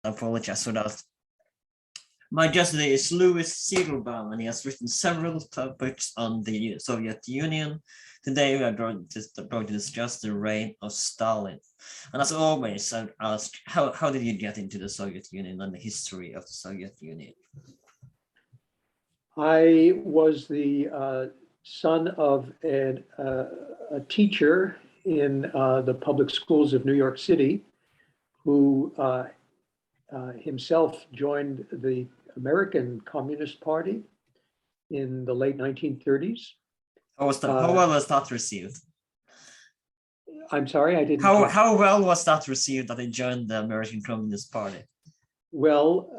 apologize for that. My guest today is Louis Siegelbaum, and he has written several books on the Soviet Union. Today we are going to discuss the reign of Stalin. And as always, I ask, how did you get into the Soviet Union and the history of the Soviet Union? I was the son of a teacher in the public schools of New York City, who himself joined the American Communist Party in the late 1930s. How well was that received? I'm sorry, I didn't. How well was that received that he joined the American Communist Party? Well,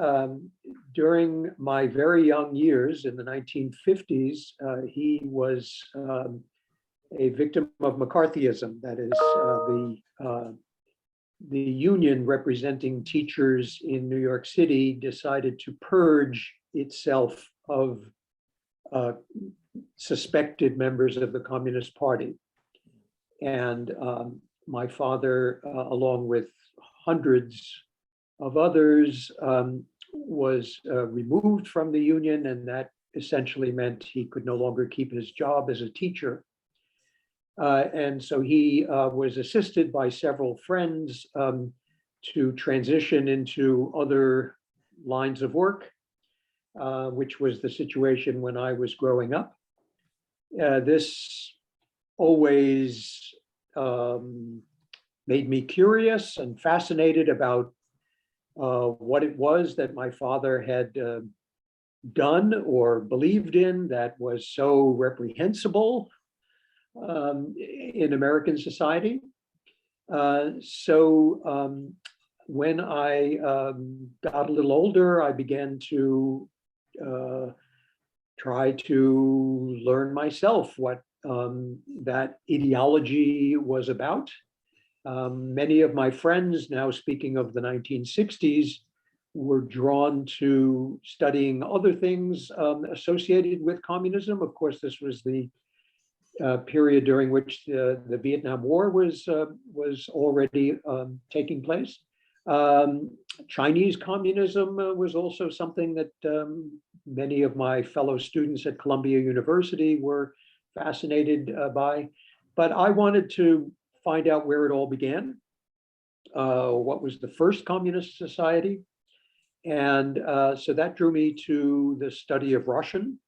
during my very young years in the 1950s, he was a victim of McCarthyism. That is, the union representing teachers in New York City decided to purge itself of suspected members of the Communist Party. And my father, along with hundreds of others, was removed from the union, and that essentially meant he could no longer keep his job as a teacher. And so he was assisted by several friends to transition into other lines of work, which was the situation when I was growing up. This always made me curious and fascinated about what it was that my father had done or believed in that was so reprehensible in American society. So when I got a little older, I began to try to learn myself what that ideology was about. Many of my friends, now speaking of the 1960s, were drawn to studying other things associated with communism. Of course, this was the period during which the Vietnam War was already taking place. Chinese communism was also something that many of my fellow students at Columbia University were fascinated by. But I wanted to find out where it all began, what was the first communist society. And so that drew me to the study of Russian.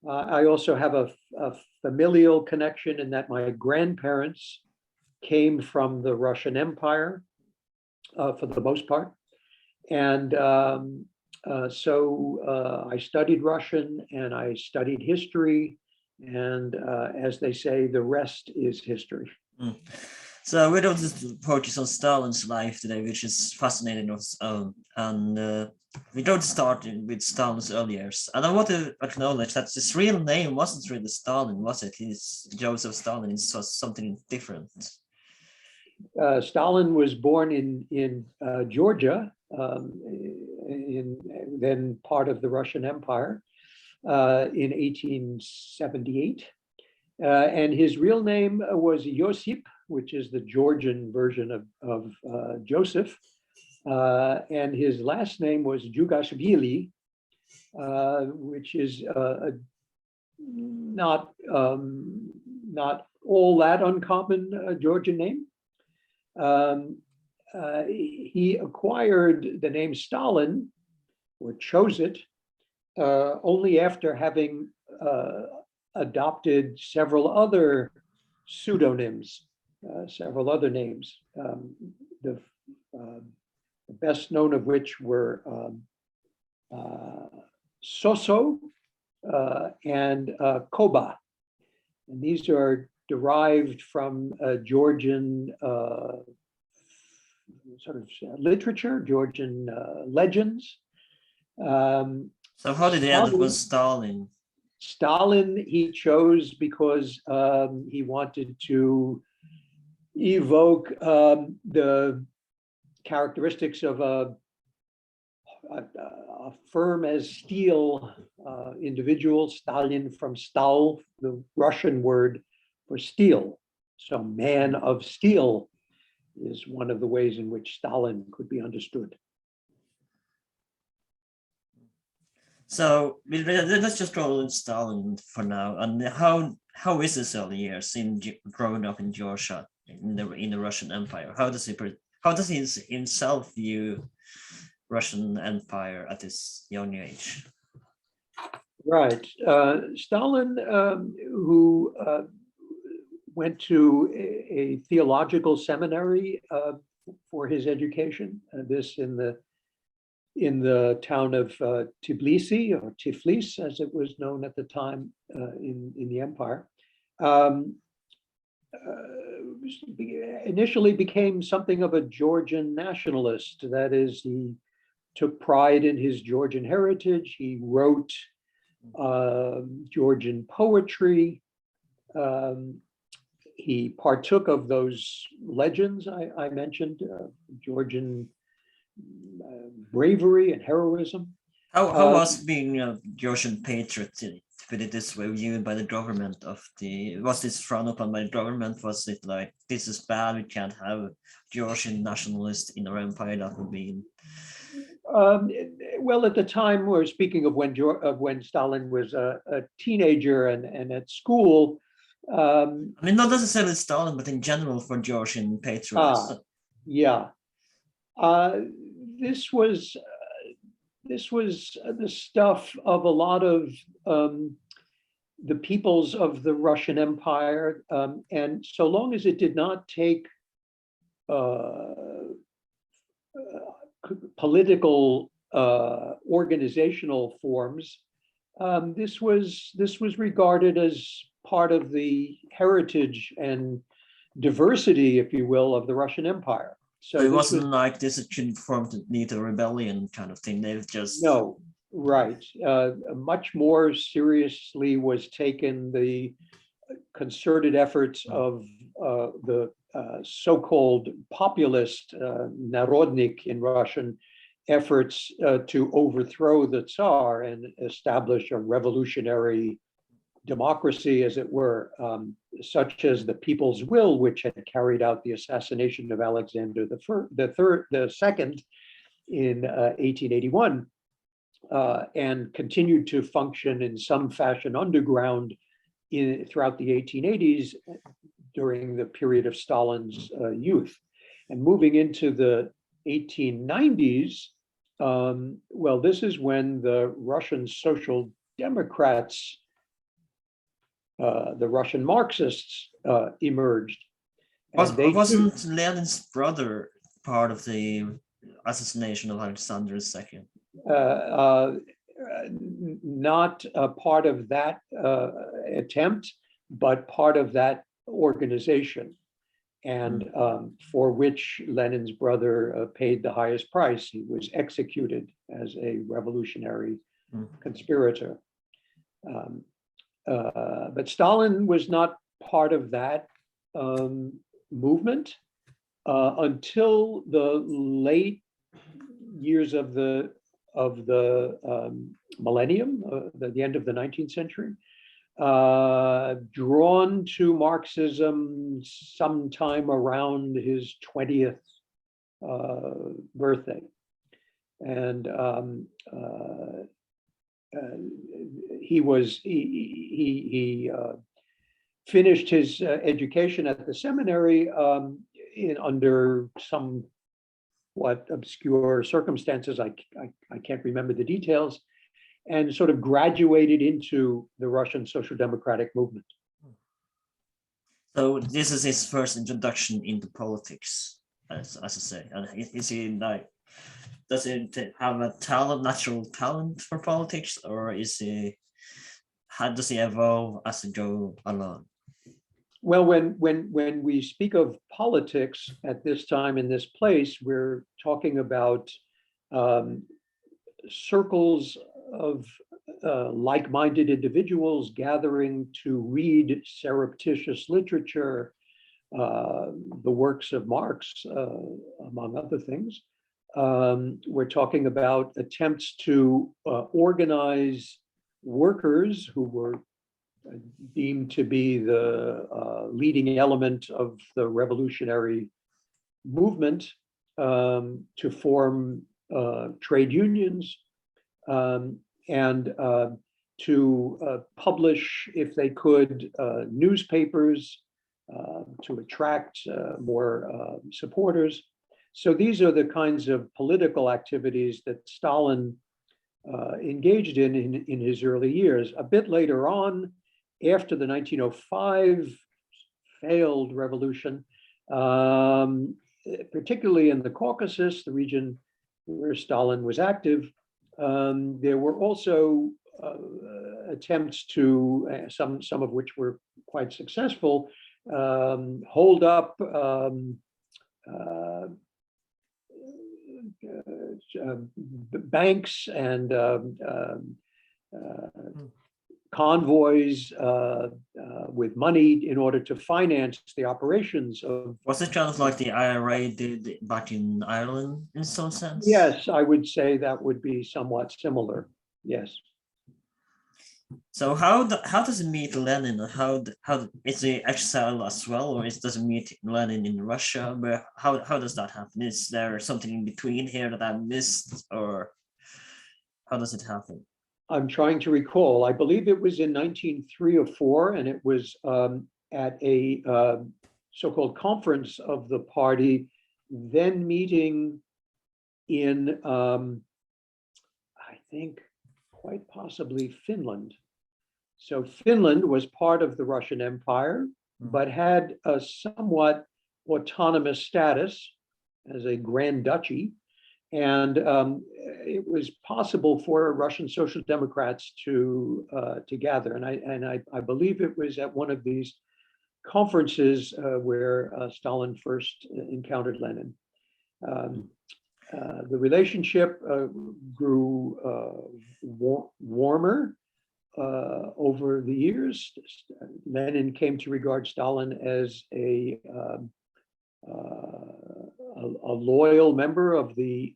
I also have a familial connection in that my grandparents came from the Russian Empire for the most part. And so I studied Russian and I studied history. And as they say, the rest is history. Mm. So we're going to focus on Stalin's life today, which is fascinating of its own. And we're going to start with Stalin's early years. And I want to acknowledge that his real name wasn't really Stalin, was it? He's Joseph Stalin. It was something different. Stalin was born in Georgia, in then part of the Russian Empire, in 1878. And his real name was Josip, which is the Georgian version of Joseph. And his last name was Jugashvili, which is not all that uncommon Georgian name. He acquired the name Stalin, or chose it, only after having adopted several other pseudonyms, several other names, the best known of which were Soso and Koba. And these are derived from Georgian sort of literature, Georgian legends. So how did he end up with Stalin? Stalin he chose because he wanted to evoke the characteristics of a firm as steel individual. Stalin from stal, the Russian word for steel. So man of steel is one of the ways in which Stalin could be understood. let's just go with Stalin for now. And how is his early years in growing up in Georgia in the Russian Empire? How does he himself view Russian Empire at this young age? Right. Stalin, who went to a theological seminary for his education, this in the town of Tbilisi, or Tiflis, as it was known at the time in the empire. Initially became something of a Georgian nationalist. That is, he took pride in his Georgian heritage. He wrote Georgian poetry. He partook of those legends I mentioned, Georgian bravery and heroism. How was being a Georgian patriot, to put it this way, viewed by the government was this frowned upon by the government? Was it like, this is bad, we can't have Georgian nationalists in our empire? That would be... Well, at the time, we're speaking of when Stalin was a teenager and at school. I mean, not necessarily Stalin, but in general for Georgian patriots. Yeah. This was the stuff of a lot of the peoples of the Russian Empire, and so long as it did not take political organizational forms, this was regarded as part of the heritage and diversity, if you will, of the Russian Empire. So it wasn't like this should form to need a rebellion kind of thing. They've just... No, right. Much more seriously was taken the concerted efforts of the so-called populist narodnik in Russian efforts to overthrow the Tsar and establish a revolutionary democracy, as it were, such as the People's Will, which had carried out the assassination of Alexander the Second in 1881, and continued to function in some fashion underground throughout the 1880s during the period of Stalin's youth. And moving into the 1890s, well, this is when the Russian Social Democrats, the Russian Marxists, emerged. Wasn't Lenin's brother part of the assassination of Alexander II? Not a part of that attempt, but part of that organization, and for which Lenin's brother paid the highest price. He was executed as a revolutionary conspirator. But Stalin was not part of that movement until the late years of the millennium, the end of the 19th century, drawn to Marxism sometime around his 20th birthday. And he finished his education at the seminary under somewhat obscure circumstances. I can't remember the details, and sort of graduated into the Russian Social Democratic movement. So this is his first introduction into politics, as I say. And is he like, does he have a natural talent for politics, or how does he evolve as he go along? Well, when we speak of politics at this time in this place, we're talking about circles of like-minded individuals gathering to read surreptitious literature, the works of Marx, among other things. We're talking about attempts to organize workers who were deemed to be the leading element of the revolutionary movement, to form trade unions, and to publish, if they could, newspapers to attract more supporters. So these are the kinds of political activities that Stalin engaged in his early years. A bit later on, after the 1905 failed revolution, particularly in the Caucasus, the region where Stalin was active, there were also attempts to, some of which were quite successful, hold up banks and convoys with money in order to finance the operations of. Was it kind of like the IRA did back in Ireland in some sense? Yes, I would say that would be somewhat similar. Yes. So how does it meet Lenin? How is he exiled as well, or does it meet Lenin in Russia? But how does that happen? Is there something in between here that I missed, or how does it happen? I'm trying to recall. I believe it was in 1903 or 4, and it was at a so-called conference of the party, then meeting in, I think, quite possibly Finland. So Finland was part of the Russian Empire, but had a somewhat autonomous status as a Grand Duchy. And it was possible for Russian Social Democrats to gather. And I believe it was at one of these conferences where Stalin first encountered Lenin. The relationship grew warmer over the years. Lenin came to regard Stalin as a loyal member of the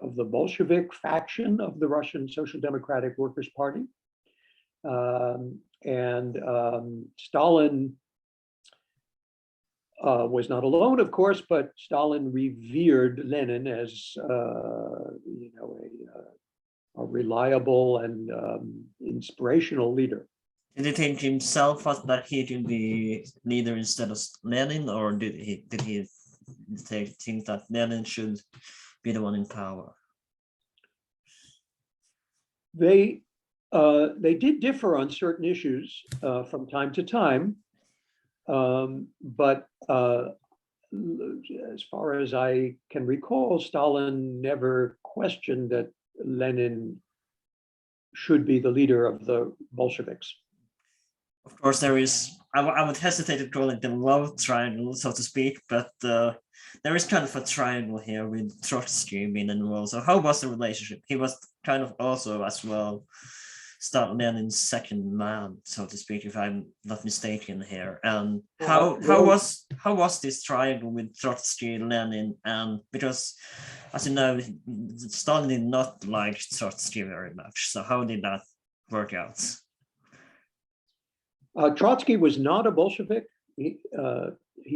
Bolshevik faction of the Russian Social Democratic Workers' Party, and Stalin was not alone, of course, but Stalin revered Lenin as a reliable and inspirational leader. Did he think himself that he could be leader instead of Lenin, or did he think that Lenin should be the one in power? They did differ on certain issues from time to time, but as far as I can recall, Stalin never questioned that Lenin should be the leader of the Bolsheviks. Of course, there is, I would hesitate to call it the love triangle, so to speak, but there is kind of a triangle here with Trotsky being involved. So how was the relationship? He was kind of also as well Lenin's second man, so to speak, if I'm not mistaken here. And how was this triangle with Trotsky, Lenin, and because, as you know, Stalin did not like Trotsky very much. So how did that work out? Trotsky was not a Bolshevik. He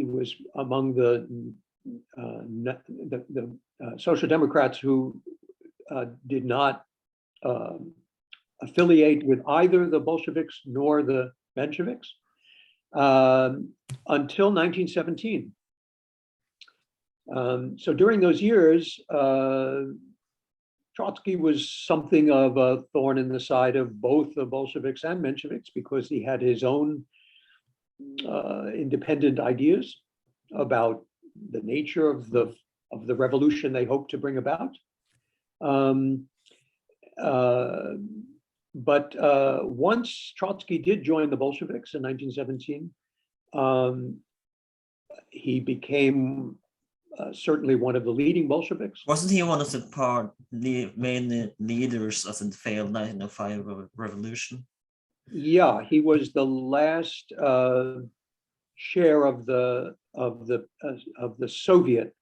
was among the Social Democrats who did not affiliate with either the Bolsheviks nor the Mensheviks until 1917. So during those years, Trotsky was something of a thorn in the side of both the Bolsheviks and Mensheviks because he had his own independent ideas about the nature of the revolution they hoped to bring about. But once Trotsky did join the Bolsheviks in 1917, he became certainly one of the leading Bolsheviks. Wasn't he one of the main leaders of the failed 1905 revolution? Yeah, he was the last share of the Soviet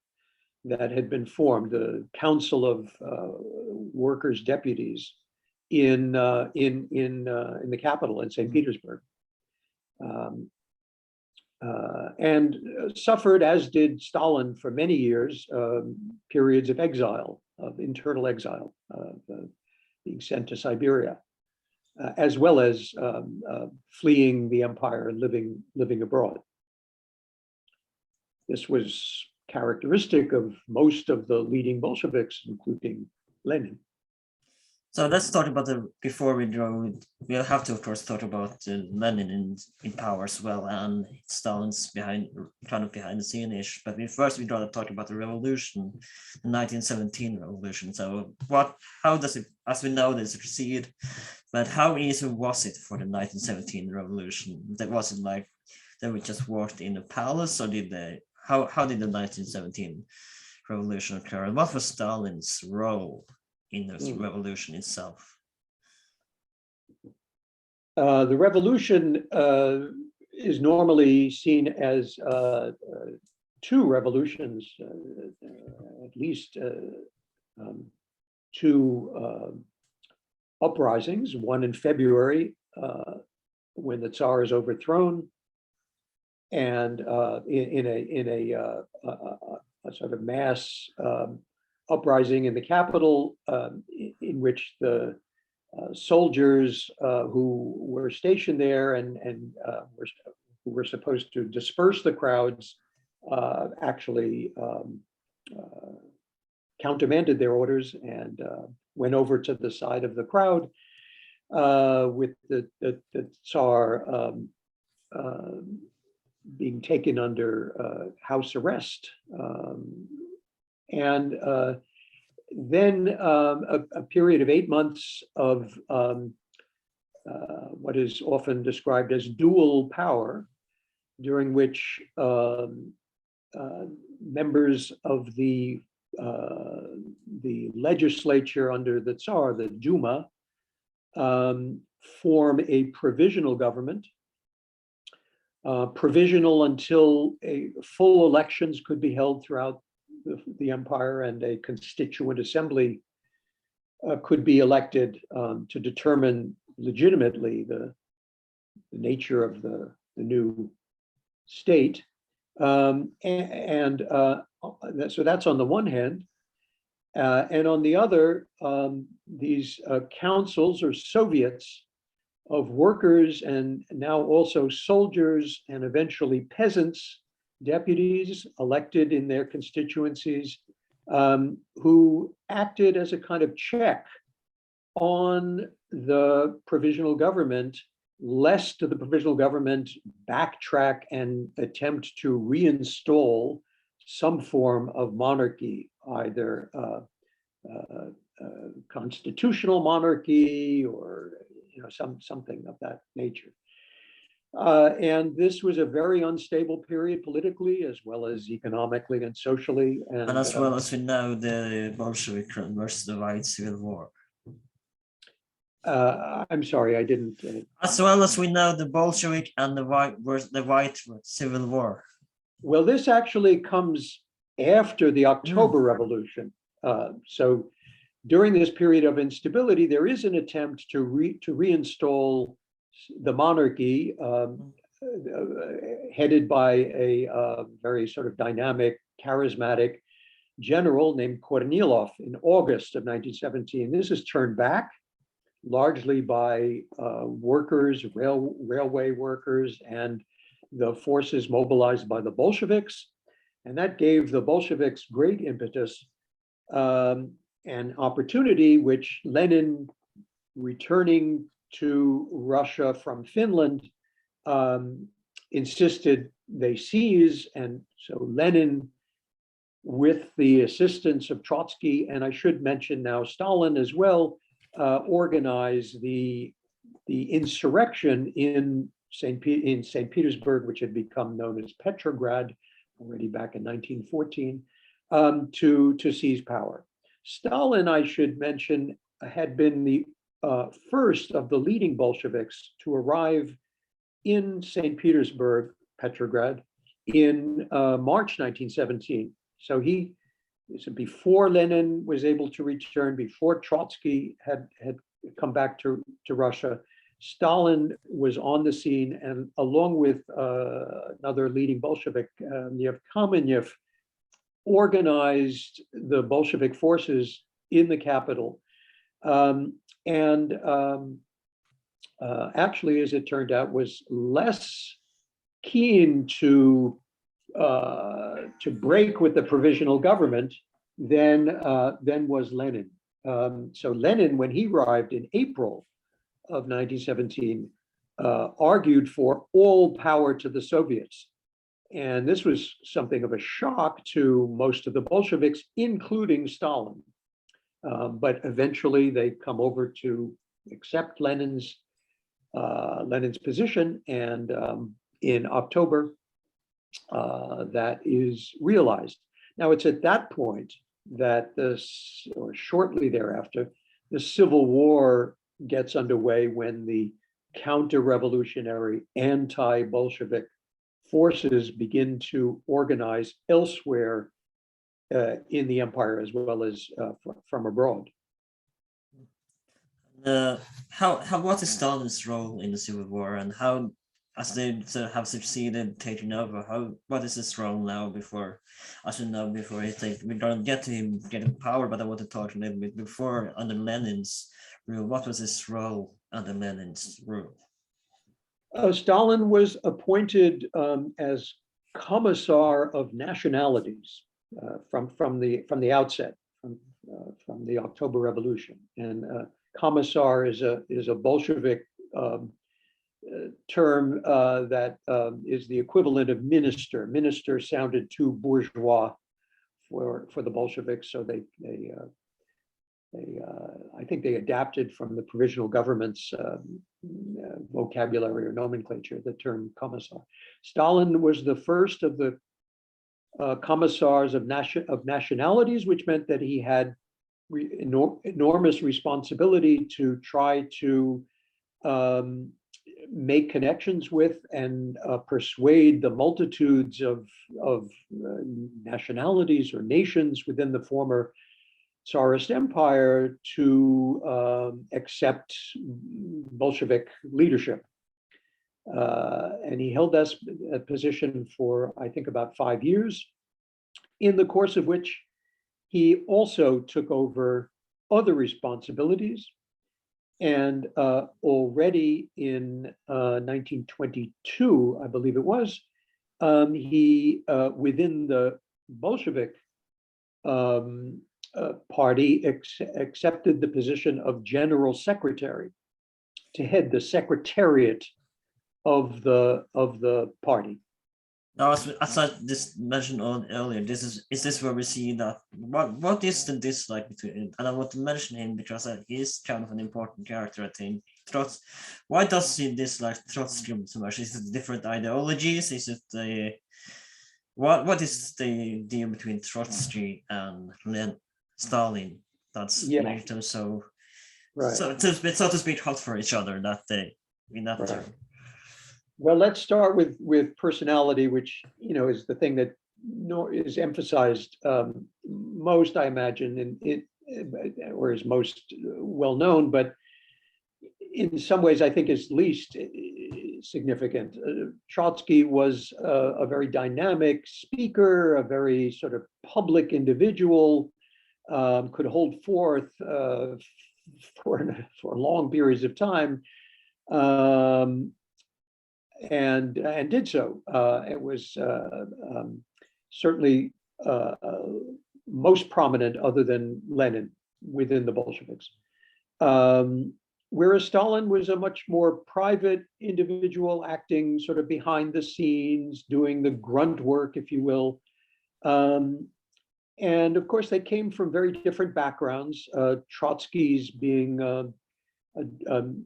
that had been formed, the Council of Workers' Deputies in the capital in St. Petersburg. And suffered, as did Stalin for many years, periods of exile, of internal exile. The being sent to Siberia, as well as fleeing the empire and living abroad. This was characteristic of most of the leading Bolsheviks, including Lenin. So let's talk about before we go, we have to of course talk about Lenin in power as well, and Stalin's kind of behind the scene-ish. But first we gotta talk about the revolution, the 1917 revolution. So how does it, as we know, does it proceed? But how easy was it for the 1917 revolution? Was it like they would just walked in the palace, or did they? How did the 1917 revolution occur? And what was Stalin's role in the revolution itself? The revolution is normally seen as two revolutions, at least two uprisings, one in February when the Tsar is overthrown, and in a sort of mass uprising in the capital, in which the soldiers who were stationed there and who were supposed to disperse the crowds actually countermanded their orders and went over to the side of the crowd with the Tsar being taken under house arrest. And then a period of 8 months of what is often described as dual power, during which members of the legislature under the Tsar, the Duma, form a provisional government, provisional until full elections could be held throughout the empire, and a constituent assembly could be elected to determine legitimately the nature of the new state. So that's on the one hand. And on the other, these councils or soviets of workers and now also soldiers and eventually peasants, deputies elected in their constituencies, who acted as a kind of check on the provisional government, lest the provisional government backtrack and attempt to reinstall some form of monarchy, either constitutional monarchy or something of that nature. And this was a very unstable period politically, as well as economically and socially. And as well as we know, the Bolshevik versus the White Civil War. I'm sorry, I didn't. As well as we know, the Bolshevik and the White Civil War. Well, this actually comes after the October Revolution. So during this period of instability, there is an attempt to reinstall the monarchy, headed by a very sort of dynamic, charismatic general named Kornilov in August of 1917. This is turned back largely by workers, railway workers, and the forces mobilized by the Bolsheviks. And that gave the Bolsheviks great impetus and opportunity, which Lenin, returning to Russia from Finland, insisted they seize. And so Lenin, with the assistance of Trotsky, and I should mention now Stalin as well, organized the insurrection in St. Petersburg, which had become known as Petrograd already back in 1914, to seize power. Stalin, I should mention, had been the first of the leading Bolsheviks to arrive in St. Petersburg, Petrograd, in March 1917. So before Lenin was able to return, before Trotsky had come back to Russia, Stalin was on the scene, and along with another leading Bolshevik, Lev Kamenev, organized the Bolshevik forces in the capital And actually, as it turned out, was less keen to break with the provisional government than was Lenin. So Lenin, when he arrived in April of 1917, argued for all power to the Soviets. And this was something of a shock to most of the Bolsheviks, including Stalin. But eventually they come over to accept Lenin's position, and in October, that is realized. Now, it's at that point that or shortly thereafter, the Civil War gets underway, when the counter-revolutionary anti-Bolshevik forces begin to organize elsewhere in the empire, as well as from abroad. What is Stalin's role in the Civil War, and how, as they have succeeded taking over, what is his role now? Before we don't get to him getting power, but I want to talk a little bit before, under Lenin's rule. What was his role under Lenin's rule? Stalin was appointed as Commissar of Nationalities from the outset, from the October Revolution, and Commissar is a Bolshevik term that is the equivalent of minister. Minister sounded too bourgeois for the Bolsheviks, so I think they adapted from the provisional government's vocabulary or nomenclature the term commissar. Stalin was the first of the commissars of nationalities, which meant that he had enormous responsibility to try to make connections with and persuade the multitudes of nationalities or nations within the former Tsarist Empire to accept Bolshevik leadership. And he held that position for, I think, about 5 years, in the course of which he also took over other responsibilities. And already in 1922, I believe it was, he, within the Bolshevik party, accepted the position of General Secretary to head the secretariat of the party. Now, as I just mentioned earlier, is this where we see that what is the dislike between, and I want to mention him because he's kind of an important character, I think. Why does he dislike Trotsky so much? Is it different ideologies? Is it what is the deal between Trotsky and Stalin that's made them so so to speak hot for each other that day in that term? Well, let's start with personality, which is the thing that is emphasized most, I imagine, or is most well known, but in some ways I think is least significant. Trotsky was a very dynamic speaker, a very sort of public individual, could hold forth for long periods of time. And did so. It was certainly most prominent, other than Lenin, within the Bolsheviks. Whereas Stalin was a much more private individual, acting sort of behind the scenes, doing the grunt work, if you will. And of course, they came from very different backgrounds. Trotsky's being a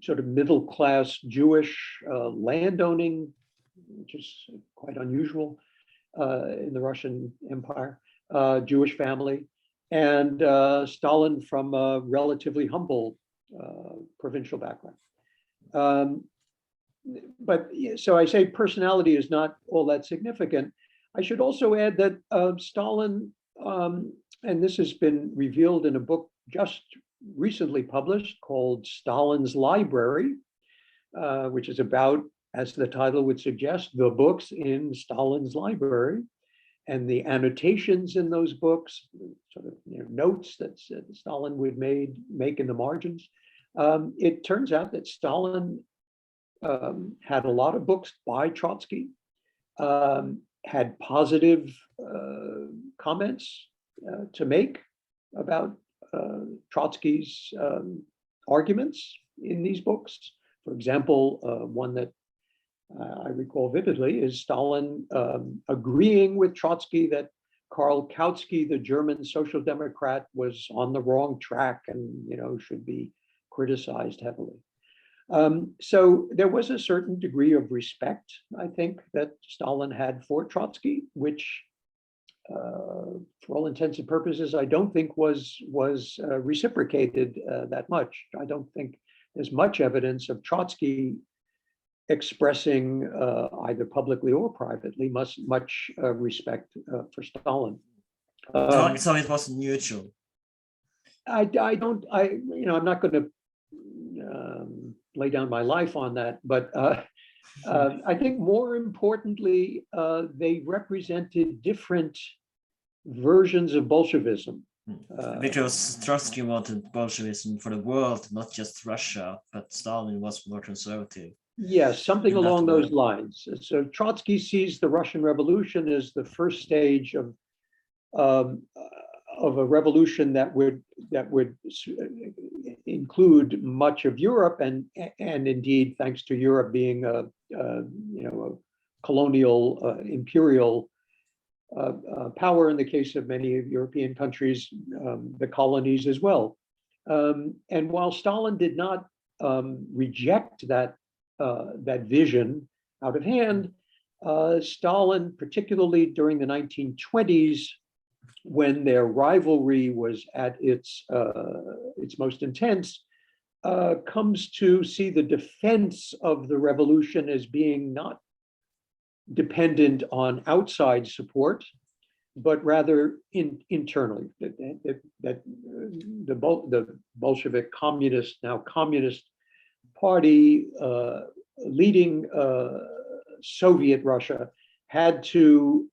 sort of middle-class Jewish landowning, which is quite unusual in the Russian Empire, Jewish family, and Stalin from a relatively humble provincial background. But so I say personality is not all that significant. I should also add that Stalin, and this has been revealed in a book just recently published called Stalin's Library, which is about, as the title would suggest, the books in Stalin's library. and the annotations in those books, sort of notes that Stalin would make in the margins, it turns out that Stalin had a lot of books by Trotsky, had positive comments to make about Trotsky's arguments in these books. For example, one that I recall vividly is Stalin agreeing with Trotsky that Karl Kautsky, the German social democrat, was on the wrong track and should be criticized heavily. So there was a certain degree of respect, I think, that Stalin had for Trotsky, which, for all intents and purposes, I don't think was reciprocated that much. I don't think there's much evidence of Trotsky expressing either publicly or privately much respect for Stalin. So it was neutral. I'm not going to lay down my life on that, but I think more importantly, they represented different versions of Bolshevism. Because Trotsky wanted Bolshevism for the world, not just Russia, but Stalin was more conservative. Yes, something along those lines. So Trotsky sees the Russian Revolution as the first stage of a revolution that would include much of Europe, and indeed, thanks to Europe being a colonial imperial power in the case of many European countries, the colonies as well. And while Stalin did not reject that vision out of hand, Stalin, particularly during the 1920s, when their rivalry was at its most intense, comes to see the defense of the revolution as being not dependent on outside support, but rather internally. That the Bolshevik communist party leading Soviet Russia had to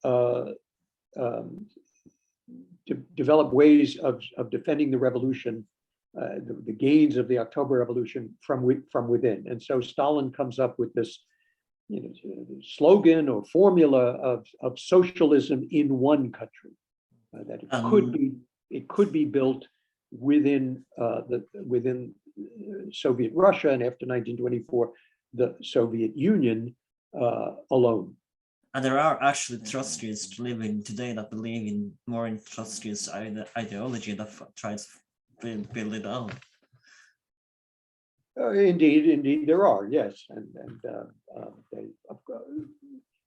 develop ways of defending the revolution, the gains of the October Revolution from within. And so Stalin comes up with this slogan or formula of socialism in one country, that it could be built within Soviet Russia, and after 1924, the Soviet Union alone. And there are actually Trotskyists living today that believe more in Trotsky's ideology that tries to build it on. Indeed, there are, yes, and they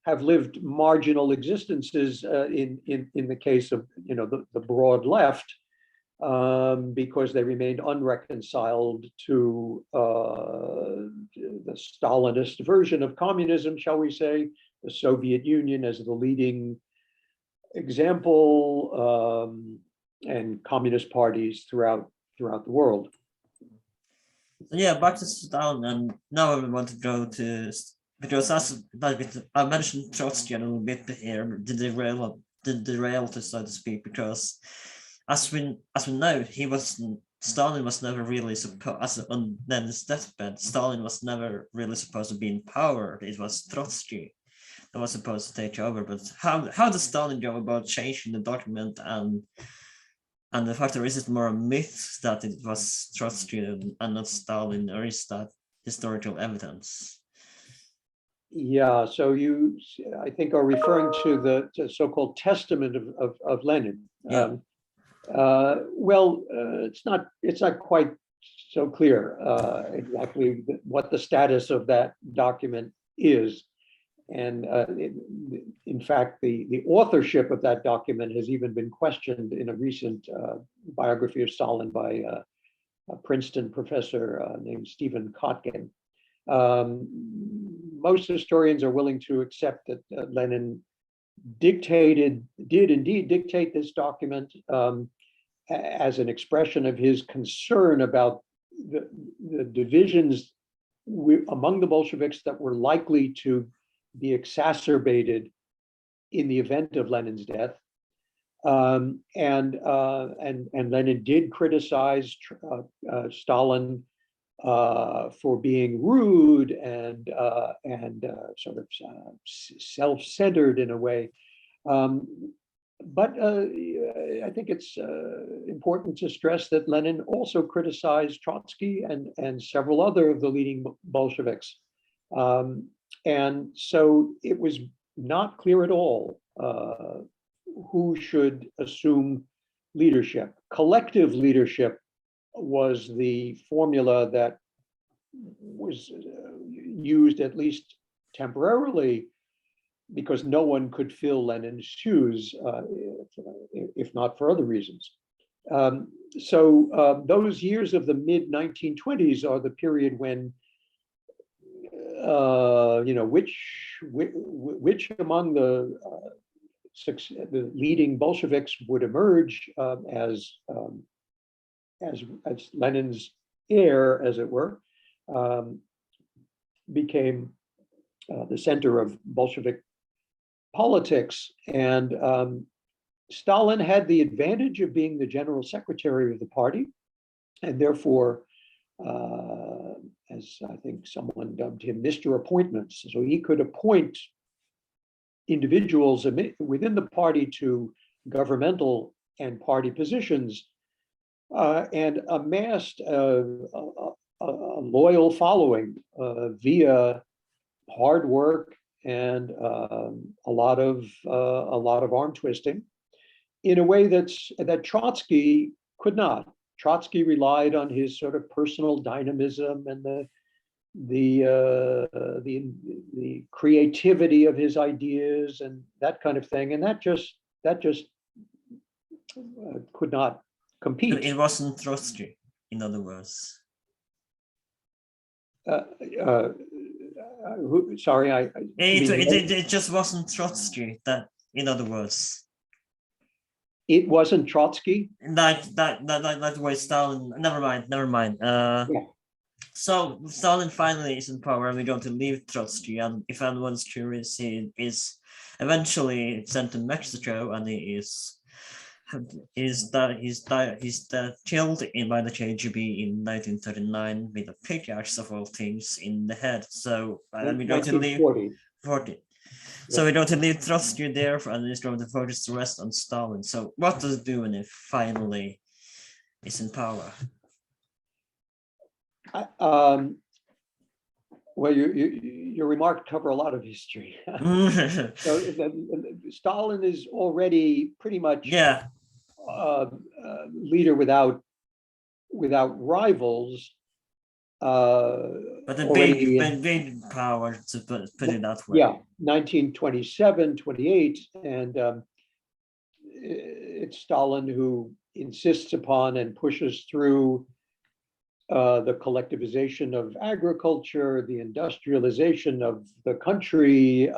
have lived marginal existences in the case of the broad left, because they remained unreconciled to the Stalinist version of communism, shall we say, the Soviet Union as the leading example, and communist parties throughout the world. So yeah, back to Stalin, and now I want to go to, because I mentioned Trotsky a little bit here, the derail to so to speak, because as we know, Stalin was never really supposed, on Lenin's deathbed, Stalin was never really supposed to be in power. It was Trotsky that was supposed to take over. But how does Stalin go about changing the document, and the fact that is it more a myth that it was Trotsky and not Stalin, or is that historical evidence? Yeah, so you, I think, are referring to the so-called testament of Lenin. Yeah. Well, it's not quite so clear exactly what the status of that document is. And in fact, the authorship of that document has even been questioned in a recent biography of Stalin by a Princeton professor named Stephen Kotkin. Most historians are willing to accept that Lenin did indeed dictate this document as an expression of his concern about the divisions among the Bolsheviks that were likely to be exacerbated in the event of Lenin's death. And Lenin did criticize Stalin for being rude and sort of self-centered in a way. But I think it's important to stress that Lenin also criticized Trotsky and several other of the leading Bolsheviks. And so it was not clear at all who should assume leadership. Collective leadership was the formula that was used, at least temporarily, because no one could fill Lenin's shoes, if not for other reasons. So those years of the mid-1920s are the period when, which among the leading Bolsheviks would emerge as Lenin's heir, as it were, became the center of Bolshevik politics. And Stalin had the advantage of being the general secretary of the party, and therefore, as I think someone dubbed him, Mr. Appointments. So he could appoint individuals within the party to governmental and party positions, and amassed a loyal following via hard work and a lot of arm twisting, in a way that Trotsky could not. Trotsky relied on his sort of personal dynamism and the creativity of his ideas and that kind of thing, and that just could not compete. It wasn't Trotsky, in other words. Sorry, it just wasn't Trotsky. That, in other words, it wasn't Trotsky. That way Stalin. Never mind. Yeah. So Stalin finally is in power, and we go to leave Trotsky. And if anyone's curious, he is eventually sent to Mexico, and he is killed by the KGB in 1939 with a pickaxe of all things in the head. So we go to leave 40. So we go to leave Trotsky there, and he's going to focus the rest on Stalin. So what does he do when he finally is in power? Well, your remarks cover a lot of history. So Stalin is already pretty much leader without rivals. But the big power, to put it that way. Yeah, 1927, 28, and it's Stalin who insists upon and pushes through the collectivization of agriculture, the industrialization of the country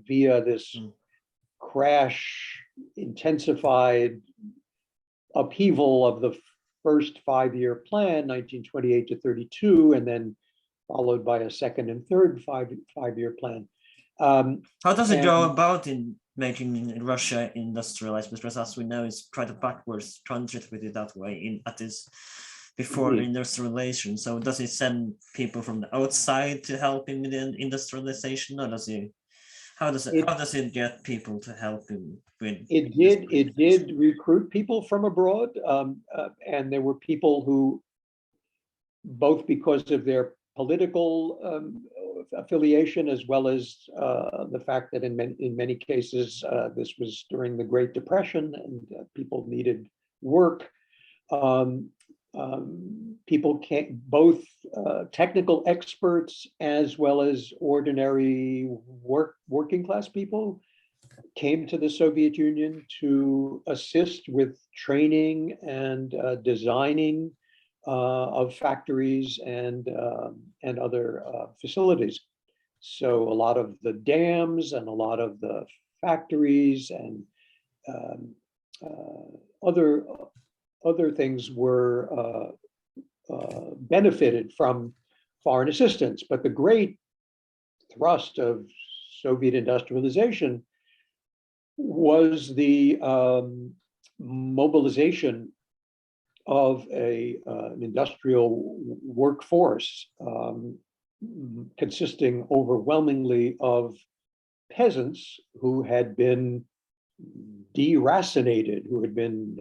via this crash intensified upheaval of the first 5-year plan, 1928 to 32, and then followed by a second and third five-year plan. How does it go about in making Russia industrialized? Because as we know, it's quite a backwards country to put it that way, at this before industrialization. So does he send people from the outside to help him with the industrialization, or how does it get people to help him with? It did recruit people from abroad, and there were people who, both because of their political affiliation, as well as the fact that in many cases this was during the Great Depression and people needed work. People can't, both technical experts as well as ordinary working class people, came to the Soviet Union to assist with training and designing of factories and other facilities. So a lot of the dams and a lot of the factories and other things were benefited from foreign assistance. But the great thrust of Soviet industrialization was the mobilization of an industrial workforce consisting overwhelmingly of peasants who had been deracinated, who had been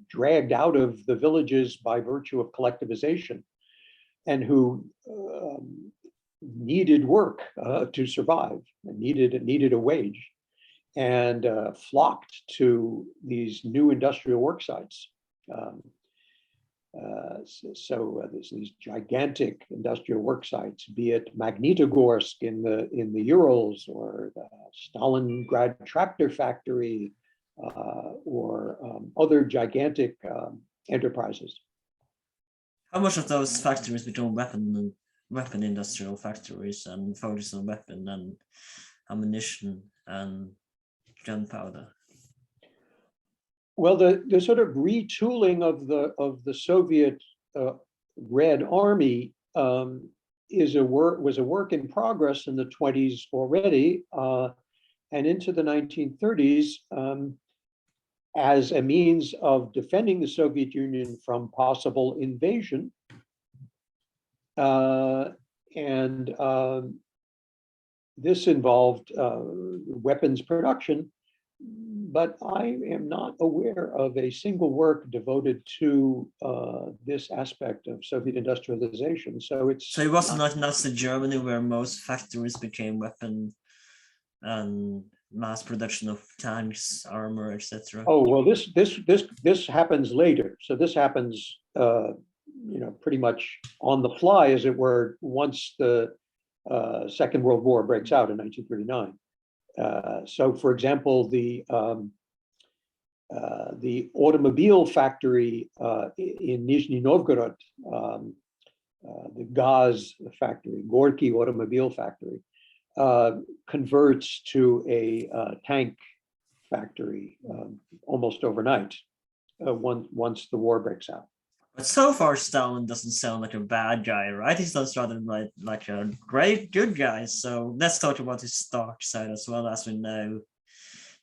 dragged out of the villages by virtue of collectivization, and who needed work to survive, and needed a wage, and flocked to these new industrial work sites. There's these gigantic industrial work sites, be it Magnitogorsk in the Urals, or the Stalingrad tractor factory, or other gigantic enterprises. How much of those factories become weapon industrial factories and focus on weapon and ammunition and gunpowder? Well, the sort of retooling of the Soviet Red Army was a work in progress in the 20s already, and into the 1930s, as a means of defending the Soviet Union from possible invasion. This involved weapons production, but I am not aware of a single work devoted to this aspect of Soviet industrialization. So it wasn't like Nazi Germany where most factories became weapon and mass production of tanks, armor, etc. Oh well, this happens later. So this happens, pretty much on the fly, as it were, once the Second World War breaks out in 1939. So, for example, the automobile factory in Nizhny Novgorod, the Gaz factory, Gorky automobile factory, converts to a tank factory almost overnight once the war breaks out. But so far, Stalin doesn't sound like a bad guy, right? He sounds rather like a good guy. So let's talk about his dark side as well. As we know,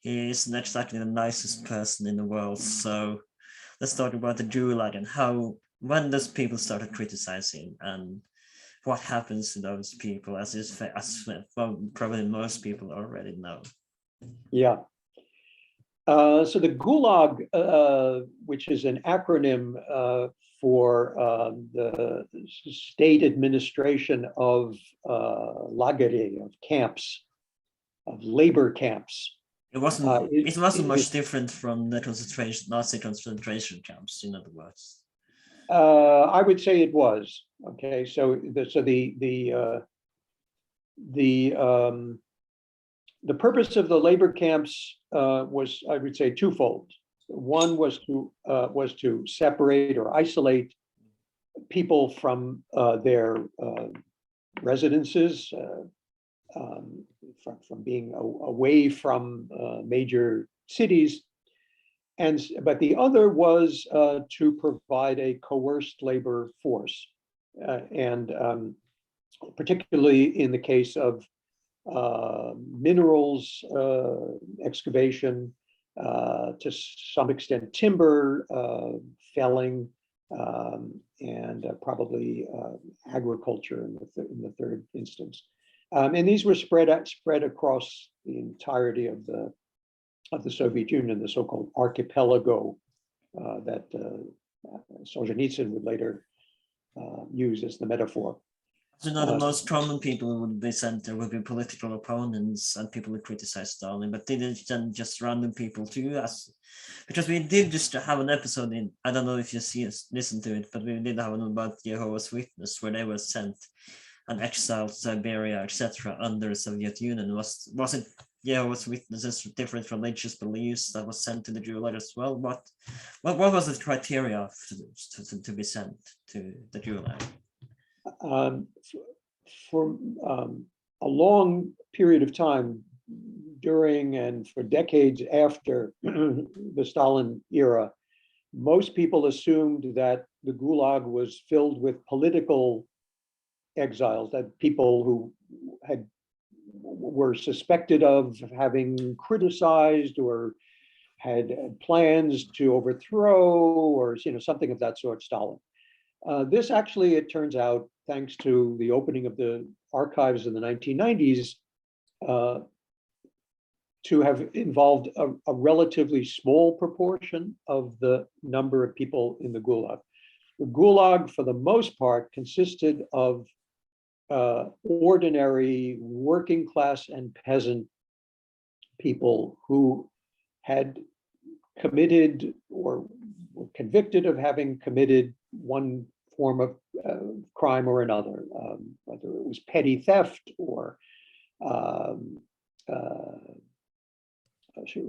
he isn't exactly the nicest person in the world. So let's talk about the Gulag and when those people started criticizing and what happens to those people, as probably most people already know. Yeah. So the Gulag, which is an acronym for the state administration of lagere, of camps, of labor camps. It wasn't much different from the Nazi concentration camps, in other words. I would say it was. Okay, so the purpose of the labor camps was, I would say, twofold. One was to separate or isolate people from their residences, from being away from major cities, but the other was to provide a coerced labor force, and particularly in the case of minerals excavation, to some extent timber felling, and probably agriculture in the third instance. And these were spread across the entirety of the Soviet Union, the so-called archipelago that Solzhenitsyn would later use as the metaphor. So now the most common people would be sent there would be political opponents and people who criticize Stalin, but they didn't just random people too, because we did just have an episode in, I don't know if you listen to it, but we did have one about Jehovah's Witness where they were sent and exiled to Siberia, etc. under the Soviet Union. Was it Jehovah's Witnesses, different religious beliefs that was sent to the Gulag as well? What was the criteria to be sent to the Gulag? For a long period of time during and for decades after the Stalin era, most people assumed that the Gulag was filled with political exiles, that people who had were suspected of having criticized or had plans to overthrow, or something of that sort, Stalin. This actually, it turns out, thanks to the opening of the archives in the 1990s, to have involved a relatively small proportion of the number of people in the Gulag. The Gulag, for the most part, consisted of ordinary working class and peasant people who had committed or were convicted of having committed one form of crime or another, whether it was petty theft or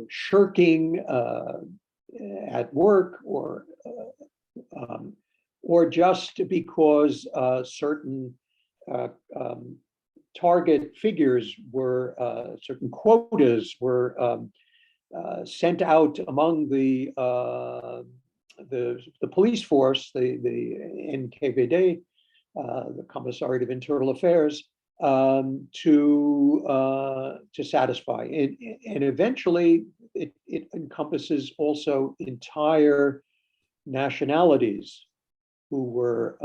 shirking at work, or just because certain target figures were, certain quotas were sent out among the police force, the NKVD, the Commissariat of Internal Affairs, to satisfy. And eventually it encompasses also entire nationalities who were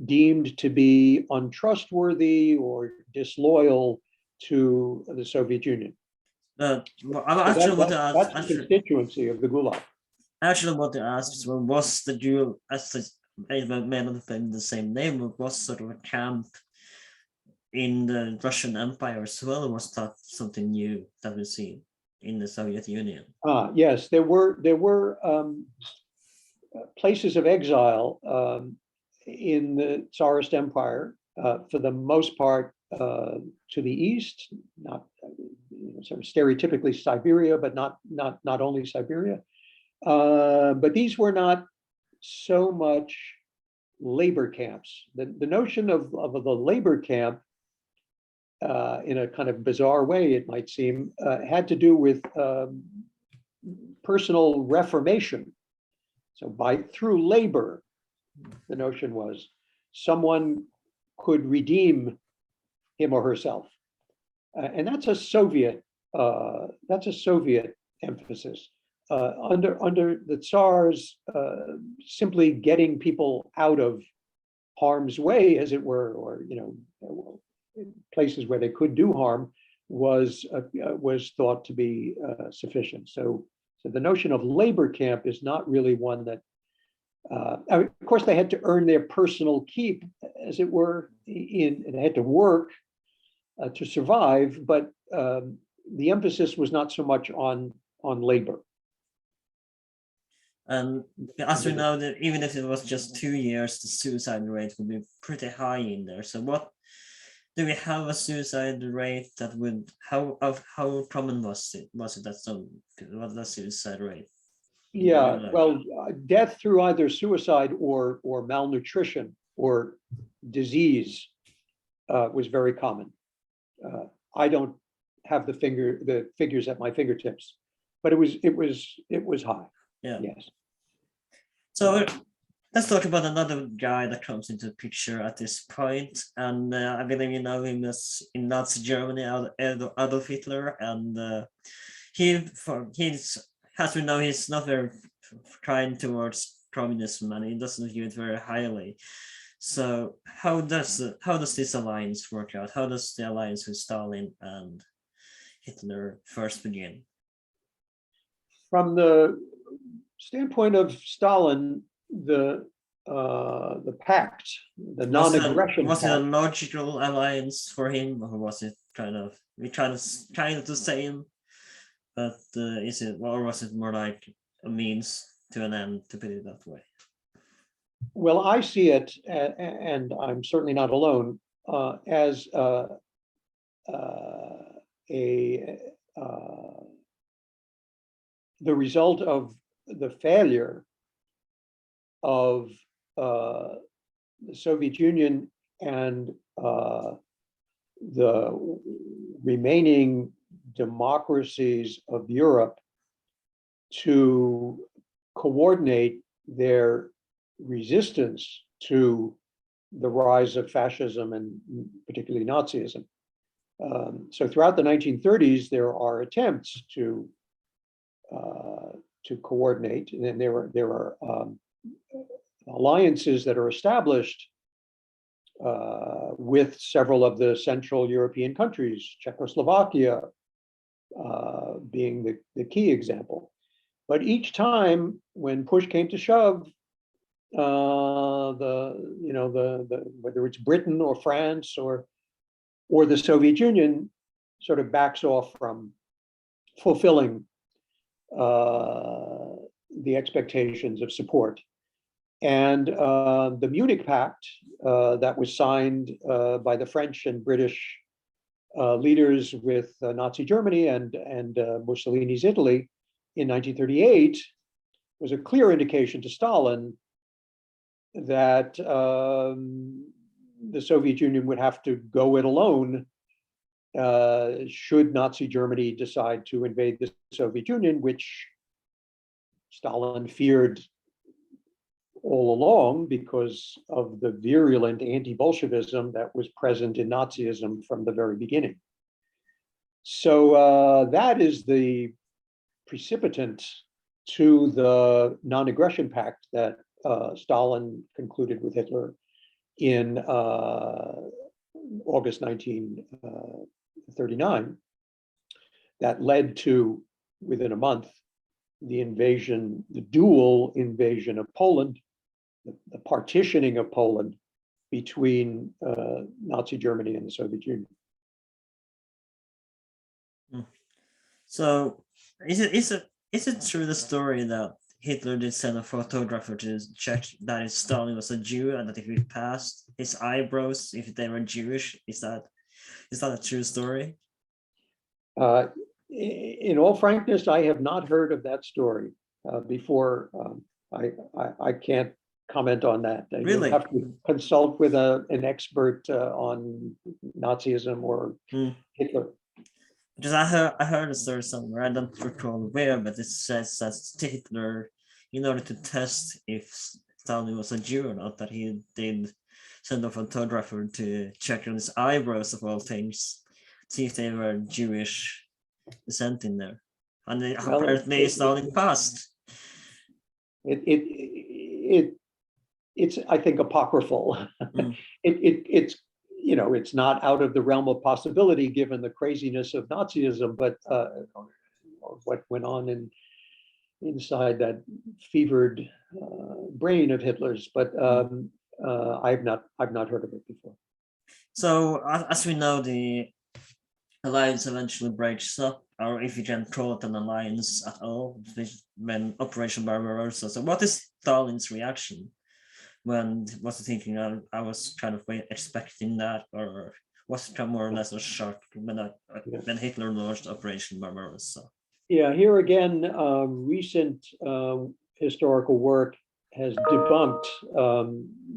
deemed to be untrustworthy or disloyal to the Soviet Union. I actually want to ask. That's the constituency of the Gulag. I actually want to ask, was the Jew, as the man of the same name, was sort of a camp in the Russian Empire as well, or was that something new that we see in the Soviet Union? Yes, there were places of exile in the Tsarist Empire, for the most part to the east, not sort of stereotypically Siberia, but not only Siberia. But these were not so much labor camps. The notion of the labor camp, in a kind of bizarre way, it might seem, had to do with personal reformation. So through labor, the notion was someone could redeem him or herself, and that's a Soviet emphasis. Under the Tsars, simply getting people out of harm's way, as it were, or places where they could do harm, was thought to be sufficient. So the notion of labor camp is not really one that, of course, they had to earn their personal keep, as it were, and they had to work to survive, but the emphasis was not so much on labor. And as we know, that even if it was just 2 years, the suicide rate would be pretty high in there. So what do we have a suicide rate that would, how common was it that what the suicide rate? Yeah, well, death through either suicide or malnutrition or disease was very common. I don't have the figures at my fingertips, but it was high. Yeah. Yes. So let's talk about another guy that comes into the picture at this point, and I believe you know him as in Nazi Germany, Adolf Hitler, and he's, as we know, he's not very kind towards communism, and he doesn't view it very highly. So how does this alliance work out? How does the alliance with Stalin and Hitler first begin? From the standpoint of Stalin, the pact, the non-aggression. Was it a logical alliance for him, or was it kind of the same? But is it, or was it more like a means to an end, to put it that way? Well, I see it, and I'm certainly not alone, as the result of the failure of the Soviet Union and the remaining democracies of Europe to coordinate their resistance to the rise of fascism and particularly Nazism. So throughout the 1930s, there are attempts to coordinate, and then there are alliances that are established with several of the Central European countries, Czechoslovakia being the key example. But each time when push came to shove, whether it's Britain or France or the Soviet Union sort of backs off from fulfilling the expectations of support. And the Munich Pact that was signed by the French and British leaders with Nazi Germany and Mussolini's Italy in 1938 was a clear indication to Stalin that the Soviet Union would have to go it alone should Nazi Germany decide to invade the Soviet Union, which Stalin feared all along because of the virulent anti-Bolshevism that was present in Nazism from the very beginning. So that is the precipitant to the non-aggression pact that Stalin concluded with Hitler in August 1939, that led to, within a month, the dual invasion of Poland, the partitioning of Poland between Nazi Germany and the Soviet Union. So is it true, the story that Hitler did send a photographer to check that if Stalin was a Jew, and that if he passed his eyebrows, if they were Jewish? Is that a true story? In all frankness, I have not heard of that story before. I can't comment on that. Really? You have to consult with an expert on Nazism or Hitler. Because I heard a story somewhere, I don't recall where, but it says that Hitler, in order to test if Stalin was a Jew or not, that he did send a photographer to check on his eyebrows of all things, see if they were Jewish descent in there. And apparently Stalin passed. It's I think apocryphal. It's it's not out of the realm of possibility given the craziness of Nazism, but what went on inside that fevered brain of Hitler's. But I've not heard of it before. So as we know, the alliance eventually breaks up, or if you can call it an alliance at all, when Operation Barbarossa. So what is Stalin's reaction? When was he thinking, I was kind of expecting that, or was it more or less a shock when Hitler launched Operation Barbarossa? Yeah, here again, recent historical work has debunked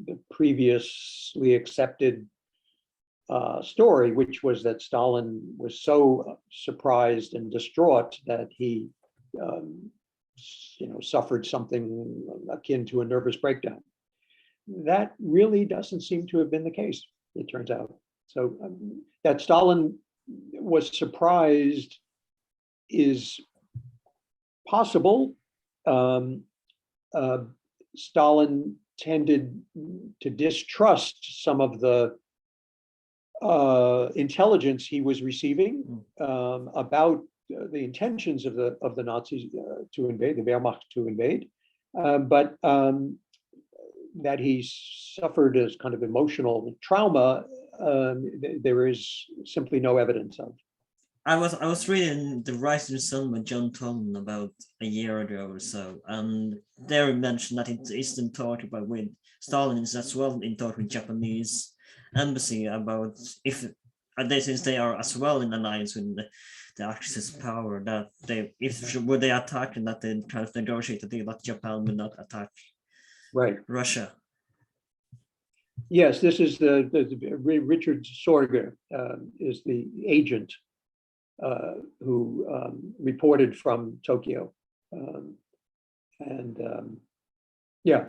the previously accepted story, which was that Stalin was so surprised and distraught that he suffered something akin to a nervous breakdown. That really doesn't seem to have been the case, it turns out. So that Stalin was surprised is possible. Stalin tended to distrust some of the intelligence he was receiving about the intentions of the Nazis to invade, the Wehrmacht to invade, but that he suffered as kind of emotional trauma, there is simply no evidence of. I was reading The Rising Sun by John Tolan about a year ago or so, and there mentioned that it is in talk about with Stalin is as well in talk with Japanese embassy about if since they are as well in alliance with the Axis power, that would they attack, and that they kind of negotiate a deal that Japan would not attack Russia. Yes, this is the Richard Sorge is the agent who reported from Tokyo,